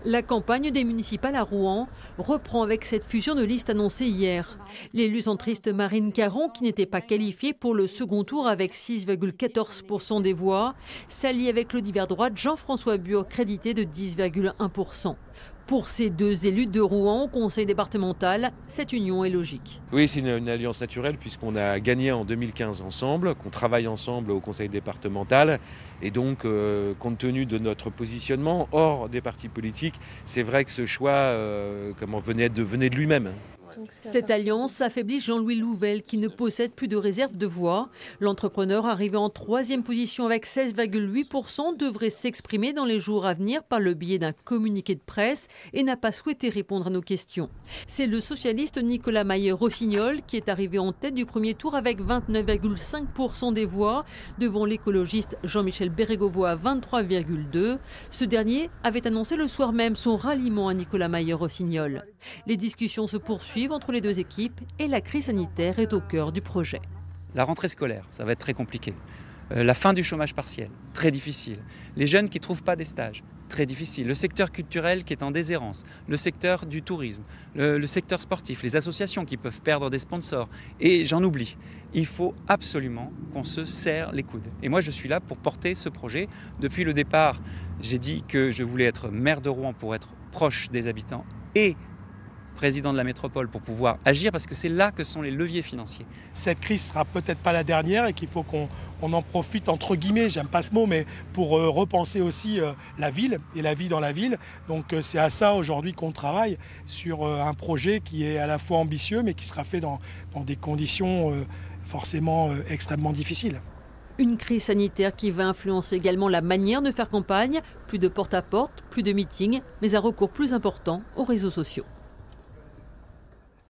La campagne des municipales à Rouen reprend avec cette fusion de listes annoncée hier. L'élu centriste Marine Caron, qui n'était pas qualifiée pour le second tour avec 6,14% des voix, s'allie avec le divers droite Jean-François Bure, crédité de 10,1%. Pour ces deux élus de Rouen au conseil départemental, cette union est logique. Oui, c'est une alliance naturelle puisqu'on a gagné en 2015 ensemble, qu'on travaille ensemble au conseil départemental. Et donc, compte tenu de notre positionnement hors des partis politiques, c'est vrai que ce choix venait de lui-même. Cette alliance affaiblit Jean-Louis Louvel, qui ne possède plus de réserve de voix. L'entrepreneur, arrivé en troisième position avec 16,8%, devrait s'exprimer dans les jours à venir par le biais d'un communiqué de presse et n'a pas souhaité répondre à nos questions. C'est le socialiste Nicolas Mayer-Rossignol qui est arrivé en tête du premier tour avec 29,5% des voix, devant l'écologiste Jean-Michel Bérégovoy à 23,2%. Ce dernier avait annoncé le soir même son ralliement à Nicolas Mayer-Rossignol. Les discussions se poursuivent entre les deux équipes et la crise sanitaire est au cœur du projet. La rentrée scolaire, ça va être très compliqué. La fin du chômage partiel, très difficile. Les jeunes qui ne trouvent pas des stages, très difficile. Le secteur culturel qui est en déshérence, le secteur du tourisme, le secteur sportif, les associations qui peuvent perdre des sponsors. Et j'en oublie. Il faut absolument qu'on se serre les coudes. Et moi, je suis là pour porter ce projet. Depuis le départ, j'ai dit que je voulais être maire de Rouen pour être proche des habitants et président de la métropole pour pouvoir agir, parce que c'est là que sont les leviers financiers. Cette crise sera peut-être pas la dernière et qu'il faut qu'on en profite, entre guillemets, j'aime pas ce mot, mais pour repenser aussi la ville et la vie dans la ville. Donc c'est à ça aujourd'hui qu'on travaille, sur un projet qui est à la fois ambitieux mais qui sera fait dans des conditions forcément extrêmement difficiles. Une crise sanitaire qui va influencer également la manière de faire campagne, plus de porte-à-porte, plus de meetings, mais un recours plus important aux réseaux sociaux.